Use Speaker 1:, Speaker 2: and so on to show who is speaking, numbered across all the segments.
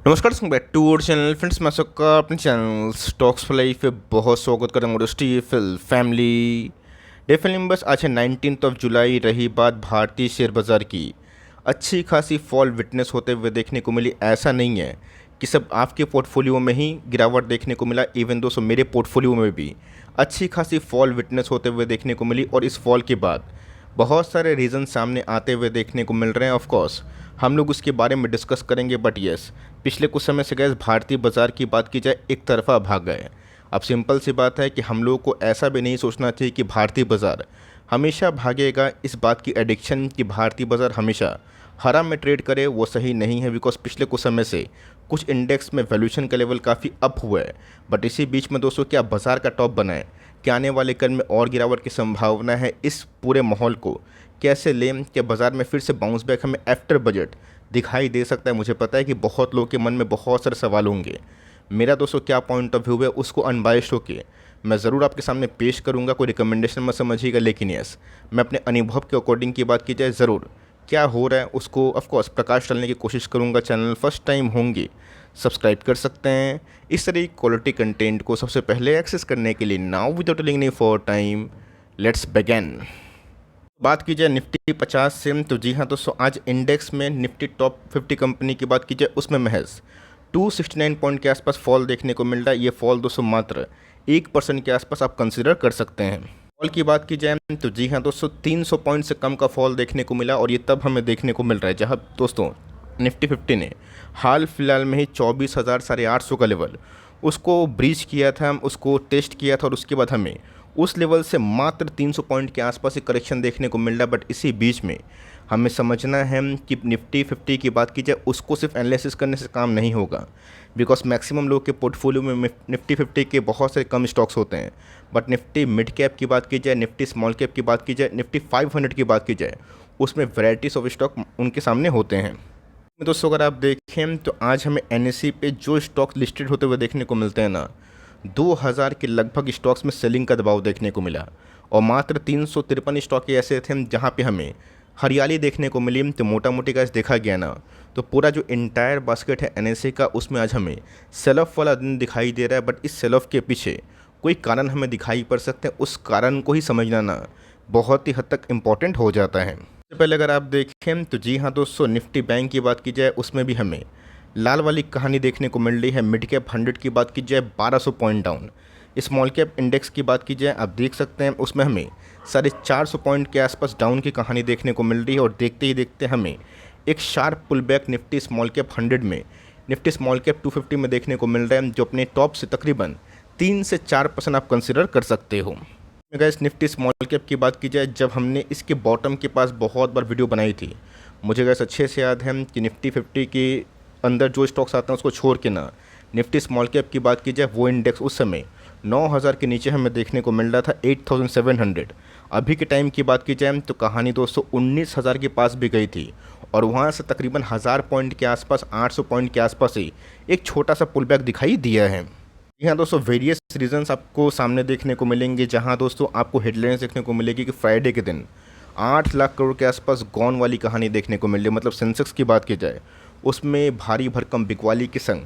Speaker 1: नमस्कार back to our channel friends. मैं सबका अपने चैनल स्टॉक्स फॉर लाइफ पे बहुत स्वागत करता हूँ। स्टीफल फैमिली डेफिनेटली बस आज है 19 जुलाई। रही बात भारतीय शेयर बाज़ार की, अच्छी खासी फॉल विटनेस होते हुए देखने को मिली। ऐसा नहीं है कि सब आपके पोर्टफोलियो में ही गिरावट देखने को मिला, इवन दोस्तों मेरे पोर्टफोलियो में भी अच्छी खासी फॉल विटनेस होते हुए देखने को मिली। और इस फॉल के बाद बहुत सारे रीज़न सामने आते हुए देखने को मिल रहे हैं। ऑफ कोर्स हम लोग उसके बारे में डिस्कस करेंगे, बट यस, पिछले कुछ समय से गैस भारतीय बाज़ार की बात की जाए एक तरफा भाग गए। अब सिंपल सी बात है कि हम लोगों को ऐसा भी नहीं सोचना चाहिए कि भारतीय बाज़ार हमेशा भागेगा। इस बात की एडिक्शन कि भारतीय बाज़ार हमेशा हरा में ट्रेड करे, वो सही नहीं है। बिकॉज पिछले कुछ समय से कुछ इंडेक्स में वैल्यूएशन का लेवल काफ़ी अप हुआ है, बट इसी बीच में दोस्तों क्या बाज़ार का टॉप बना है, क्या आने वाले कल में और गिरावट की संभावना है। इस पूरे माहौल को कैसे लें, क्या बाज़ार में फिर से बाउंस बैक हमें आफ्टर बजट दिखाई दे सकता है। मुझे पता है कि बहुत लोगों के मन में बहुत सारे सवाल होंगे। मेरा दोस्तों क्या पॉइंट ऑफ व्यू है उसको अनबायस्ड होकर मैं ज़रूर आपके सामने पेश करूंगा। कोई रिकमेंडेशन मत समझिएगा, लेकिन यस, मैं अपने अनुभव के अकॉर्डिंग की बात की जाए ज़रूर क्या हो रहा है उसको ऑफकोर्स प्रकाश डालने की कोशिश करूंगा। चैनल फर्स्ट टाइम होंगे सब्सक्राइब कर सकते हैं इस तरह की क्वालिटी कंटेंट को सबसे पहले एक्सेस करने के लिए। Now without telling any for time, let's begin. बात की जाए निफ्टी 50 से, तो जी हाँ दोस्तों, आज इंडेक्स में निफ्टी टॉप 50 कंपनी की बात की जाए उसमें महज 269 पॉइंट के आसपास फॉल देखने को मिल रहा है। ये फॉल दोस्तों मात्र 1% के आसपास आप कंसिडर कर सकते हैं। फॉल की बात की जाए तो जी हाँ दोस्तों, 300 पॉइंट से कम का फॉल देखने को मिला। और ये तब हमें देखने को मिल रहा है जहाँ दोस्तों निफ्टी 50 ने हाल फिलहाल में ही 24,850 का लेवल उसको ब्रीच किया था, उसको टेस्ट किया था। और उसके बाद हमें उस लेवल से मात्र 300 पॉइंट के आसपास ही करेक्शन देखने को मिल रहा है। बट इसी बीच में हमें समझना है कि निफ्टी 50 की बात की जाए उसको सिर्फ एनालिसिस करने से काम नहीं होगा। बिकॉज मैक्सिमम लोग के पोर्टफोलियो में निफ्टी 50 के बहुत सारे कम स्टॉक्स होते हैं। बट निफ्टी मिड कैप की बात की जाए, निफ्टी स्मॉल कैप की बात की जाए, निफ्टी 500 की बात की जाए, उसमें वैराइटीज़ ऑफ स्टॉक उनके सामने होते हैं। दोस्तों अगर आप देखें तो आज हमें एनएसई पे जो स्टॉक्स लिस्टेड होते हुए देखने को मिलते हैं ना, 2000 के लगभग स्टॉक्स में सेलिंग का दबाव देखने को मिला। और मात्र 353 स्टॉक ऐसे थे जहां पे हमें हरियाली देखने को मिली। तो मोटा मोटी का देखा गया ना, तो पूरा जो इंटायर बास्केट है एनएसई का, उसमें आज हमें सेल ऑफ वाला दिन दिखाई दे रहा है। बट इस सेल ऑफ के पीछे कोई कारण हमें दिखाई पड़ सकते हैं, उस कारण को ही समझना ना बहुत ही हद तक इम्पॉर्टेंट हो जाता है। सबसे पहले अगर आप देखें तो जी हाँ दोस्तों, निफ्टी बैंक की बात की जाए उसमें भी हमें लाल वाली कहानी देखने को मिल रही है। मिड कैप 100 की बात की जाए 1200 point down. Small cap index की बात की जाए आप देख सकते हैं उसमें हमें 450 पॉइंट के आसपास डाउन की कहानी देखने को मिल रही है। और देखते ही देखते हमें एक sharp pull back Nifty small cap 100 में, निफ्टी स्मॉल कैप 250 में देखने को मिल रहा है, जो अपने टॉप से तकरीबन 3 से 4% आप कंसिडर कर सकते हो। गाइस निफ्टी स्मॉल कैप की बात की जाए, जब हमने इसके बॉटम के पास बहुत बार वीडियो बनाई थी, मुझे गाइस अच्छे से याद है कि निफ्टी 50 के अंदर जो स्टॉक्स आते हैं उसको छोड़ के ना निफ्टी स्मॉल कैप की बात की जाए, वो इंडेक्स उस समय 9000 के नीचे हमें देखने को मिल रहा था, 8700। अभी के टाइम की बात की जाए तो कहानी दोस्तों 19000 के पास भी गई थी। और वहाँ से तकरीबन 1000 पॉइंट के आसपास, 800 पॉइंट के आसपास ही एक छोटा सा पुल बैक दिखाई दिया है। यहाँ दोस्तों वेरियस रीजंस आपको सामने देखने को मिलेंगे, जहाँ दोस्तों आपको हेडलाइंस देखने को मिलेगी कि फ्राइडे के दिन 8 लाख करोड़ के आसपास गॉन वाली कहानी देखने को मिल रही है। मतलब सेंसेक्स की बात की जाए उसमें भारी भरकम बिकवाली के संग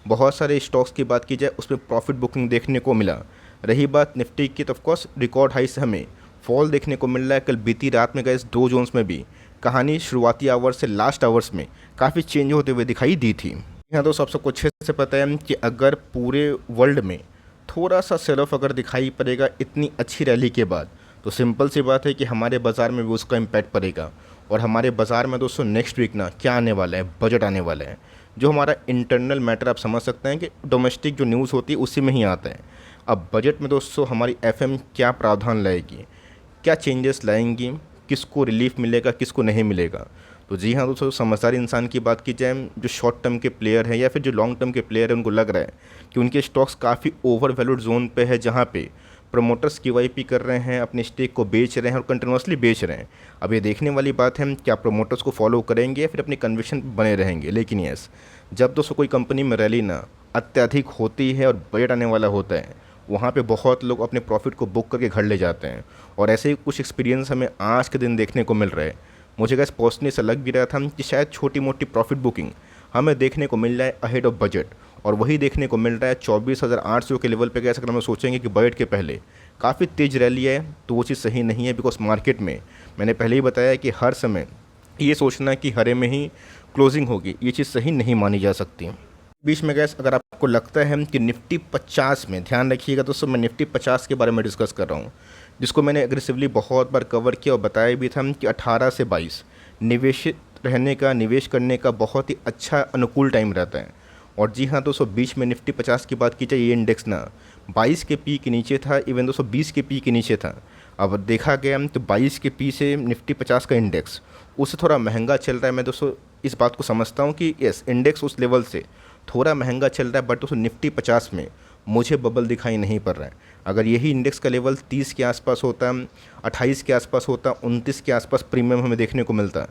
Speaker 1: बहुत सारे स्टॉक्स की बात की जाए उसमें प्रॉफिट बुकिंग देखने को मिला। रही बात निफ्टी की, तो ऑफकोर्स रिकॉर्ड हाई से हमें फॉल देखने को मिल रहा है। कल बीती रात में गए डो जोन्स में भी कहानी शुरुआती आवर्स से लास्ट आवर्स में काफ़ी चेंज होते हुए दिखाई दी थी। यहाँ दोस्तों सबको अच्छे से पता है कि अगर पूरे वर्ल्ड में थोड़ा सा सेल ऑफ अगर दिखाई पड़ेगा इतनी अच्छी रैली के बाद, तो सिंपल सी बात है कि हमारे बाज़ार में भी उसका इम्पैक्ट पड़ेगा। और हमारे बाज़ार में दोस्तों नेक्स्ट वीक ना क्या आने वाला है, बजट आने वाला है, जो हमारा इंटरनल मैटर आप समझ सकते हैं कि डोमेस्टिक जो न्यूज़ होती है उसी में ही आता है। अब बजट में दोस्तों हमारी एफएम क्या प्रावधान लाएगी, क्या चेंजेस लाएंगी, किसको रिलीफ मिलेगा, किसको नहीं मिलेगा। तो जी हाँ दोस्तों, समझदार इंसान की बात की जाए, जो शॉर्ट टर्म के प्लेयर हैं या फिर जो लॉन्ग टर्म के प्लेयर हैं, उनको लग रहा है कि उनके स्टॉक्स काफ़ी ओवर वैल्यूड जोन पे है, जहाँ पे प्रमोटर्स QIP कर रहे हैं, अपने स्टेक को बेच रहे हैं और कंटिन्यूसली बेच रहे हैं। अब ये देखने वाली बात है क्या प्रमोटर्स को फॉलो करेंगे या फिर अपनी कन्विक्शन बने रहेंगे। लेकिन यस, जब दोस्तों कोई कंपनी में रैली ना अत्यधिक होती है और बजट आने वाला होता है, वहाँ पे बहुत लोग अपने प्रॉफिट को बुक करके घर ले जाते हैं। और ऐसे ही कुछ एक्सपीरियंस हमें आज के दिन देखने को मिल रहा है। मुझे गैस पर्सनली ऐसा लग भी रहा था कि शायद छोटी मोटी प्रॉफिट बुकिंग हमें देखने को मिल रहा है अहेड ऑफ बजट, और वही देखने को मिल रहा है 24,800 के लेवल पे। कैसे अगर हम सोचेंगे कि बजट के पहले काफ़ी तेज़ रैली है तो वो चीज़ सही नहीं है, बिकॉज मार्केट में मैंने पहले ही बताया कि हर समय ये सोचना कि हरे में ही क्लोजिंग होगी, ये चीज़ सही नहीं मानी जा सकती। बीच में गैस अगर आपको लगता है कि निफ्टी 50 में, ध्यान रखिएगा दोस्तों, मैं निफ्टी 50 के बारे में डिस्कस कर रहा हूँ, जिसको मैंने एग्रेसिवली बहुत बार कवर किया और बताया भी था कि 18 से 22 निवेशित रहने का, निवेश करने का बहुत ही अच्छा अनुकूल टाइम रहता है। और जी हाँ दोस्तों, बीच में निफ्टी 50 की बात की जाए, ये इंडेक्स ना 22 के पी के नीचे था, इवन दोस्तों 20 के पी के नीचे था। अब देखा गया तो 22 के पी से निफ्टी 50 का इंडेक्स उससे थोड़ा महंगा चल रहा है। मैं दोस्तों इस बात को समझता हूँ कि यस, इंडेक्स उस लेवल से थोड़ा महंगा चल रहा है, बट दोस्तों निफ्टी 50 में मुझे बबल दिखाई नहीं पड़ रहा है। अगर यही इंडेक्स का लेवल 30 के आसपास होता, 28 के आसपास होता, 29 के आसपास प्रीमियम हमें देखने को मिलता,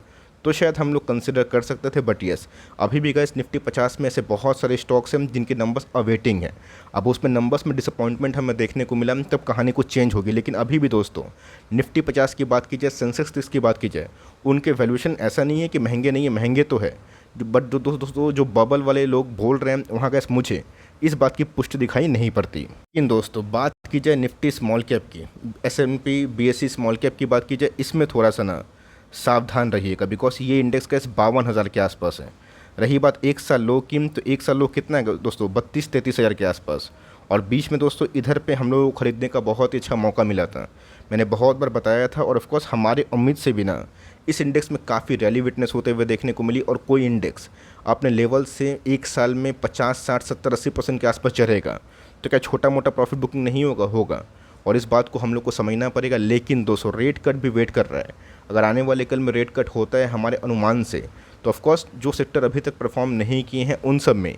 Speaker 1: तो शायद हम लोग कंसिडर कर सकते थे। बट यस, अभी भी गाइस निफ्टी 50 में ऐसे बहुत सारे स्टॉक्स हैं जिनके नंबर्स अवेटिंग हैं। अब उसमें नंबर्स में डिसअपॉइंटमेंट हमें देखने को मिला, तब कहानी कुछ चेंज होगी। लेकिन अभी भी दोस्तों निफ्टी 50 की बात की जाए, सेंसेक्स 30 की बात की जाए, उनके वैल्यूएशन ऐसा नहीं है कि महंगे नहीं है, महंगे तो है, बट दोस्तों जो बबल वाले लोग बोल रहे हैं वहाँ गैस मुझे इस बात की पुष्टि दिखाई नहीं पड़ती। लेकिन दोस्तों बात की जाए निफ्टी स्मॉल कैप की, S&P BSE स्मॉल कैप की बात की जाए, इसमें थोड़ा सा ना सावधान रहिएगा, बिकॉज ये इंडेक्स का 52,000 के आसपास है। रही बात एक साल लो की, तो एक साल लो कितना है दोस्तों, 32-33 हज़ार के आसपास। और बीच में दोस्तों इधर पे हम लोगों को ख़रीदने का बहुत ही अच्छा मौका मिला था, मैंने बहुत बार बताया था। और ऑफकोर्स हमारे उम्मीद से बिना इस इंडेक्स में काफ़ी रैली विटनेस होते हुए देखने को मिली। और कोई इंडेक्स अपने लेवल से एक साल में 50, 60, 70, 80% के आसपास चढ़ेगा तो क्या छोटा मोटा प्रॉफिट बुकिंग नहीं होगा। और इस बात को हम लोग को समझना पड़ेगा। लेकिन दोस्तों रेट कट भी वेट कर रहा है। अगर आने वाले कल में रेट कट होता है हमारे अनुमान से, तो ऑफकोर्स जो सेक्टर अभी तक परफॉर्म नहीं किए हैं उन सब में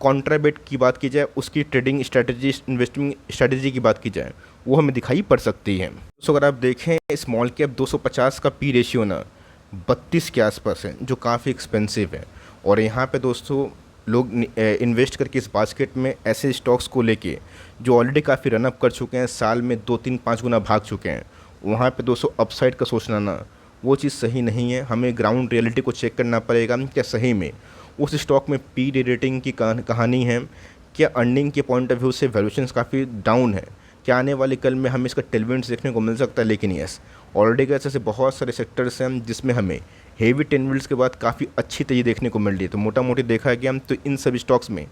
Speaker 1: कॉन्ट्राबेट की बात की जाए, उसकी ट्रेडिंग स्ट्रैटेजी, इन्वेस्टिंग स्ट्रैटेजी की बात की जाए, वो हमें दिखाई पड़ सकती है। तो अगर आप देखें स्मॉल कैप 250 का पी रेशियो ना 32 के आसपास है, जो काफ़ी एक्सपेंसिव है। और यहाँ पे दोस्तों लोग इन्वेस्ट करके इस बास्केट में ऐसे स्टॉक्स को लेके जो ऑलरेडी काफ़ी रनअप कर चुके हैं, साल में 2-3-5 गुना भाग चुके हैं, वहाँ पे दोस्तों अपसाइड का सोचना ना वो चीज़ सही नहीं है। हमें ग्राउंड रियलिटी को चेक करना पड़ेगा, क्या सही में उस स्टॉक में पी रेटिंग की कहानी है, क्या अर्निंग के पॉइंट ऑफ व्यू से वैल्यूएशंस काफ़ी डाउन है, क्या आने वाले कल में हमें इसका टेलविंड्स देखने को मिल सकता है। लेकिन यस, ऑलरेडी ऐसे बहुत सारे सेक्टर्स हैं जिसमें हमें हेवी टेलविंड्स के बाद काफ़ी अच्छी तेज़ी देखने को मिल रही है। तो मोटा मोटी देखा गया तो इन सभी स्टॉक्स में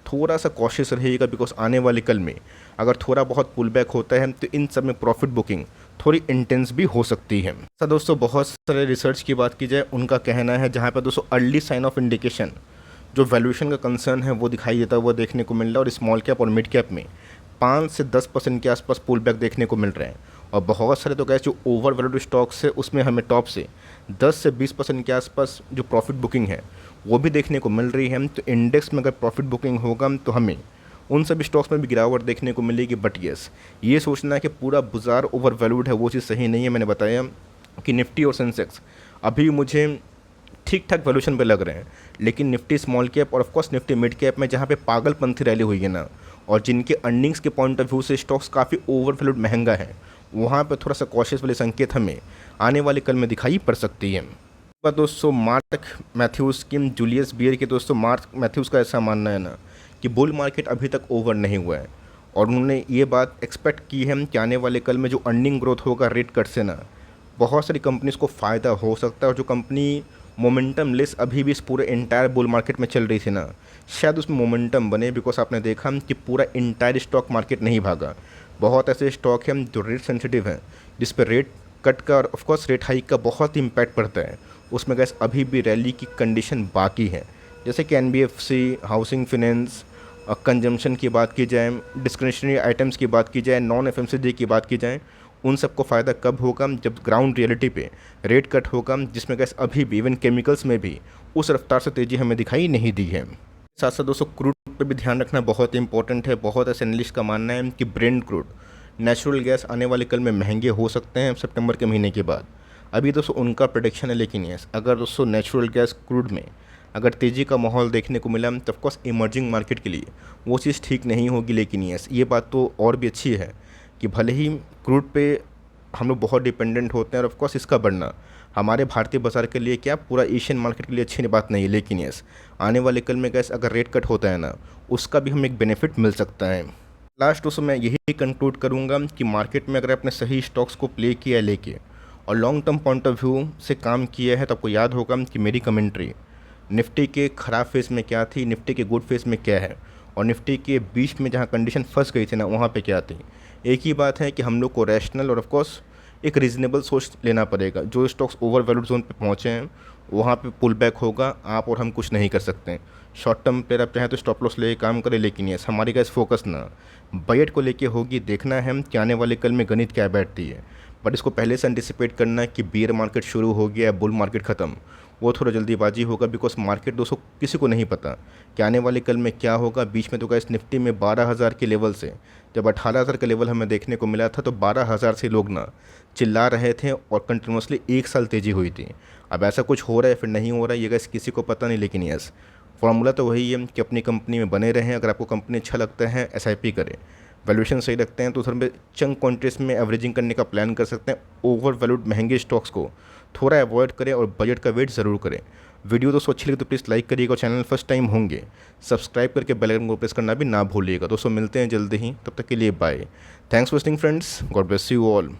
Speaker 1: थोड़ा सा कॉशियस रहेगा, बिकॉज आने वाले कल में अगर थोड़ा बहुत पुल बैक होता है तो इन सब में प्रॉफिट बुकिंग थोड़ी इंटेंस भी हो सकती है। सर दोस्तों बहुत सारे रिसर्च की बात की जाए, उनका कहना है जहाँ पर दोस्तों अर्ली साइन ऑफ इंडिकेशन, जो वैल्यूएशन का कंसर्न है वो दिखाई देता हुआ देखने को मिल रहा है। और स्मॉल कैप और मिड कैप में 5 से 10% के आसपास पुल बैक देखने को मिल रहे हैं। और बहुत सारे तो कैसे जो ओवर वैल्यूड स्टॉक्स है उसमें हमें टॉप से 10 से 20% के आसपास जो प्रॉफिट बुकिंग है वो भी देखने को मिल रही है। तो इंडेक्स में अगर प्रॉफिट बुकिंग होगा तो हमें उन सभी स्टॉक्स में भी गिरावट देखने को मिलेगी। बट यस, ये सोचना है कि पूरा बाजार ओवर वैल्यूड है वो चीज़ सही नहीं है। मैंने बताया कि निफ्टी और सेंसेक्स अभी मुझे ठीक ठाक वैल्यूशन पे लग रहे हैं, लेकिन निफ्टी स्मॉल कैप और ऑफकोर्स निफ्टी मिड कैप में जहाँ पे पागलपंथी रैली हुई है ना, और जिनके अर्निंग्स के पॉइंट ऑफ व्यू से स्टॉक्स काफ़ी ओवर वैल्यूड महंगा है, वहाँ पे थोड़ा सा कॉशियस वाले संकेत हमें आने वाले कल में दिखाई पड़ सकती है। दोस्तों मार्क मैथ्यूज़ की, जूलियस बियर के दोस्तों मार्क मैथ्यूज़ का ऐसा मानना है ना कि बुल मार्केट अभी तक ओवर नहीं हुआ है। और उन्होंने ये बात एक्सपेक्ट की है कि आने वाले कल में जो अर्निंग ग्रोथ होगा रेट कट से ना, बहुत सारी कंपनीज़ को फ़ायदा हो सकता है। और जो कंपनी मोमेंटम लेस अभी भी इस पूरे इंटायर बुल मार्केट में चल रही थी ना, शायद उसमें मोमेंटम बने, बिकॉज आपने देखा कि पूरा इंटायर स्टॉक मार्केट नहीं भागा। बहुत ऐसे स्टॉक हैं जो रेट सेंसिटिव हैं, जिस पर रेट कट का और ऑफकोर्स रेट हाइक का बहुत ही इम्पैक्ट पड़ता है, उसमें गैस अभी भी रैली की कंडीशन बाकी है। जैसे कि NBFC, हाउसिंग फिनेंस, कंजम्पशन की बात की जाए, डिस्क्रिशनरी आइटम्स की बात की जाए, नॉन FMCG की बात की जाए, उन सबको फ़ायदा कब होगा, जब ग्राउंड रियलिटी पे रेट कट होगा, जिसमें गैस अभी भी इवन केमिकल्स में भी उस रफ्तार से तेज़ी हमें दिखाई नहीं दी है। साथ साथ दोस्तों क्रूड पे भी ध्यान रखना बहुत इंपॉर्टेंट है। बहुत ऐसे एनालिस्ट का मानना है कि ब्रेंट क्रूड, नेचुरल गैस आने वाले कल में महंगे हो सकते हैं सितंबर के महीने के बाद। अभी दोस्तों उनका प्रेडिक्शन है, लेकिन यस अगर दोस्तों नेचुरल गैस क्रूड में अगर तेज़ी का माहौल देखने को मिला तो ऑफकोर्स इमर्जिंग मार्केट के लिए वो चीज़ ठीक नहीं होगी। लेकिन यस ये बात तो और भी अच्छी है कि भले ही क्रूड पे हम लोग बहुत डिपेंडेंट होते हैं और ऑफकोर्स इसका बढ़ना हमारे भारतीय बाज़ार के लिए क्या, पूरा एशियन मार्केट के लिए अच्छी बात नहीं है, लेकिन यस आने वाले कल में गैस अगर रेट कट होता है ना, उसका भी हमें एक बेनिफिट मिल सकता है। लास्ट दोस्तों मैं यही कंक्लूड करूँगा कि मार्केट में अगर आपने सही स्टॉक्स को प्ले किया है लेके और long term point of view से काम किया है, तो आपको याद होगा कि मेरी कमेंट्री निफ्टी के ख़राब फेज़ में क्या थी, निफ्टी के गुड फेज़ में क्या है, और निफ्टी के बीच में जहाँ कंडीशन फंस गई थी ना, वहाँ पे क्या थी। एक ही बात है कि हम लोग को रैशनल और ऑफकोर्स एक रीज़नेबल सोच लेना पड़ेगा। जो स्टॉक्स ओवर वैल्यूड जोन पे पहुँचे हैं वहाँ पे पुल बैक होगा, आप और हम कुछ नहीं कर सकते। शॉर्ट टर्म प्लेयर आप चाहें तो स्टॉप लॉस लेके काम करें, लेकिन यस हमारी गैस फोकस ना बजट को लेके होगी। देखना है हम कि आने वाले कल में गणित क्या बैठती है, बट इसको पहले से एंटिसिपेट करना कि बियर मार्केट शुरू हो गया है, बुल मार्केट ख़त्म, वो थोड़ा जल्दीबाजी होगा। बिकॉज मार्केट दोस्तों किसी को नहीं पता कि आने वाले कल में क्या होगा। बीच में तो गैस निफ्टी में 12,000 के लेवल से जब 18,000 का लेवल हमें देखने को मिला था, तो 12,000 से लोग ना चिल्ला रहे थे और कंटिन्यूसली एक साल तेज़ी हुई थी। अब ऐसा कुछ हो रहा है फिर नहीं हो रहा है, ये गैस किसी को पता नहीं, लेकिन यस फॉर्मूला तो वही है कि अपनी कंपनी में बने रहें। अगर आपको कंपनी अच्छा लगता है एसआईपी करें, वैल्यूएशन सही रखते हैं तो उधर में चंक क्वांटिटीज में एवरेजिंग करने का प्लान कर सकते हैं। ओवर वैल्यूड महंगे स्टॉक्स को थोड़ा अवॉइड करें और बजट का वेट ज़रूर करें। वीडियो दोस्तों अच्छी लगी तो प्लीज़ लाइक करिएगा और चैनल फर्स्ट टाइम होंगे सब्सक्राइब करके बेल आइकन को प्रेस करना भी ना भूलिएगा। दोस्तों मिलते हैं जल्दी ही, तब तक के लिए bye. Thanks for watching friends, God bless you all.